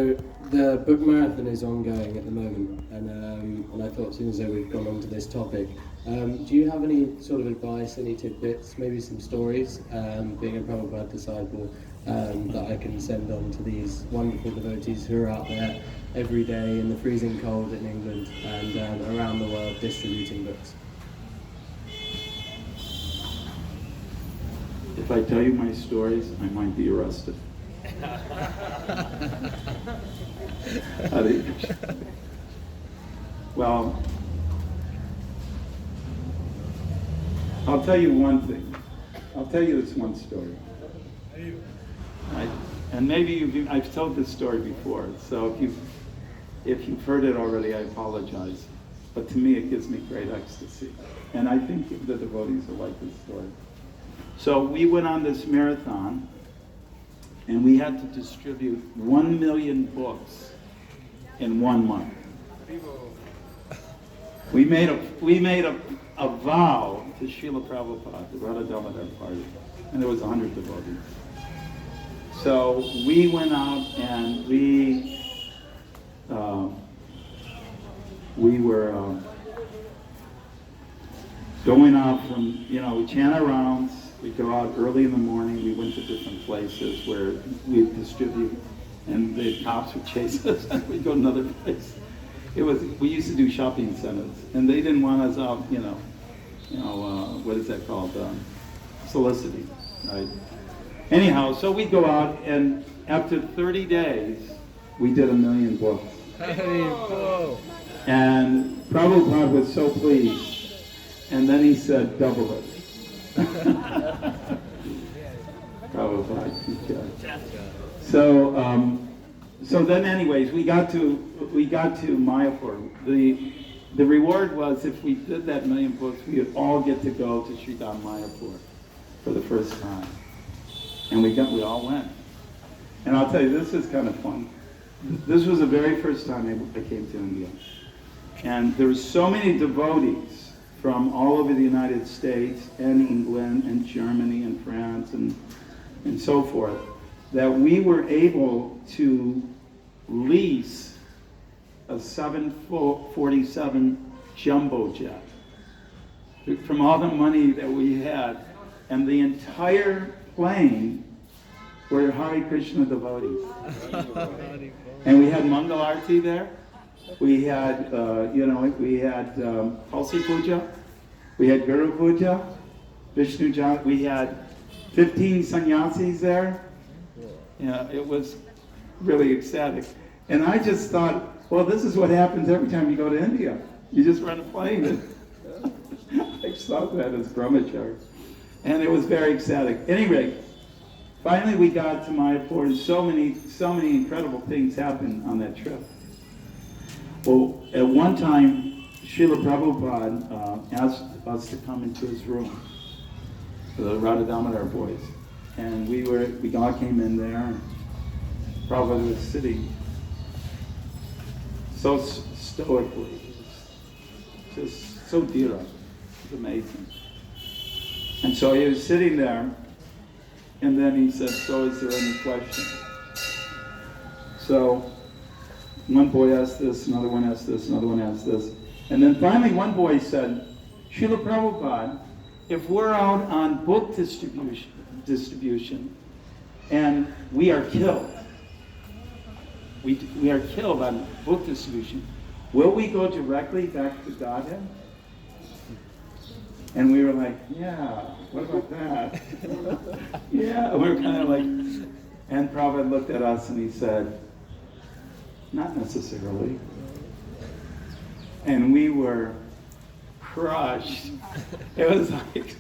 So the book marathon is ongoing at the moment, and I thought as soon as we've gone on to this topic, do you have any sort of advice, any tidbits, maybe some stories, being a Prabhupada disciple, that I can send on to these wonderful devotees who are out there every day in the freezing cold in England and around the world distributing books? If I tell you my stories, I might be arrested. Well, I'll tell you one thing. I'll tell you this one story. And maybe I've told this story before, so if you've heard it already, I apologize. But to me, it gives me great ecstasy. And I think the devotees will like this story. So we went on this marathon, and we had to distribute 1 million books in 1 month. We made a vow to Srila Prabhupada, the Radha Damodar party, and there was 100 devotees. So we went out and we were going out from, we chant our rounds. We go out early in the morning. We went to different places where we distribute, and the cops would chase us. We go to another place. We used to do shopping centers, and they didn't want us out. What is that called? Soliciting, right? Anyhow, so we'd go out, and after 30 days, we did 1 million books. And Prabhupada was so pleased, and then he said, double it. So then anyways, we got to Mayapur. The reward was, if we did that 1 million books, we would all get to go to Sridham Mayapur for the first time. And we all went. And I'll tell you, this is kind of fun. This was the very first time I came to India. And there were so many devotees from all over the United States and England and Germany and France and so forth, that we were able to lease a 747 jumbo jet from all the money that we had, and the entire plane were Hare Krishna devotees. And we had Mangal Arti there. We had, we had Tulsi Puja, we had Guru Puja, Vishnu Jat, we had 15 sannyasis there. Yeah, it was really ecstatic. And I just thought, well, this is what happens every time you go to India. You just rent a plane. I saw that as brahmachari. And it was very ecstatic. Anyway, finally we got to Mayapur, and so many incredible things happened on that trip. Well, at one time, Srila Prabhupada asked us to come into his room, the Radha Damodar boys. And we all came in there, and Prabhupada was sitting so stoically, just so dhira. It was amazing. And so he was sitting there, and then he said, so is there any question? So one boy asked this, another one asked this, another one asked this. And then finally one boy said, Srila Prabhupada, if we're out on book distribution and we are killed, we are killed on book distribution, will we go directly back to Godhead? And we were like, yeah, what about that? Yeah, we were kind of like, and Prabhupada looked at us and he said, not necessarily. And we were crushed. It was like,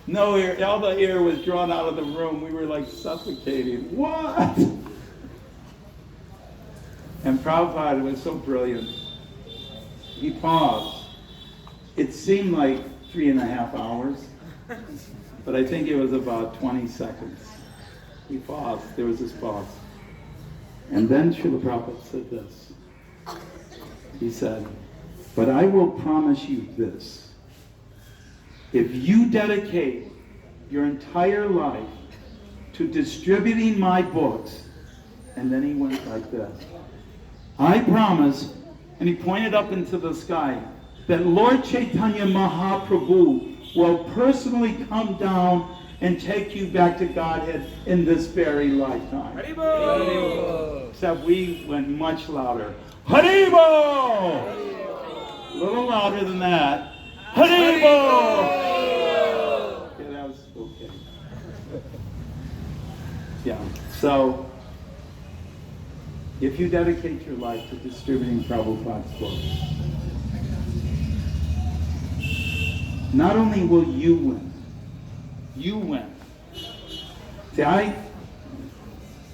no air, all the air was drawn out of the room. We were like suffocating. What? And Prabhupada was so brilliant. He paused. It seemed like 3.5 hours, but I think it was about 20 seconds. He paused. There was this pause. And then Srila Prabhupada said this. He said, but I will promise you this. If you dedicate your entire life to distributing my books, And then he went like this. I promise, and he pointed up into the sky, that Lord Chaitanya Mahaprabhu will personally come down and take you back to Godhead in this very lifetime. Haribo! Except we went much louder. Haribo! A little louder than that. Haribo! Okay, that was okay. Yeah, so if you dedicate your life to distributing Prabhupada's books, not only will you win, you win. See, I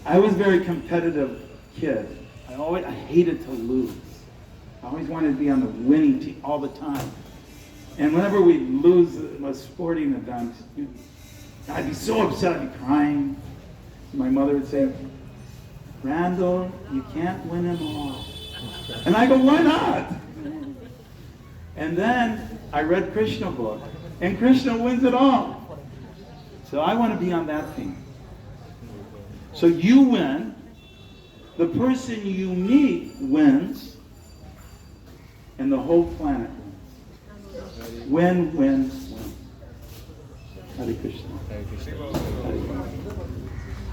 was a very competitive kid. I hated to lose. I always wanted to be on the winning team all the time. And whenever we lose a sporting event, I'd be so upset, I'd be crying. My mother would say, Randall, you can't win them all. And I go, why not? And then I read Krishna book, and Krishna wins it all. So I want to be on that team. So you win. The person you meet wins. And the whole planet wins. Win, win, win. Hare Krishna. Hare Krishna. Hare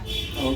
Krishna.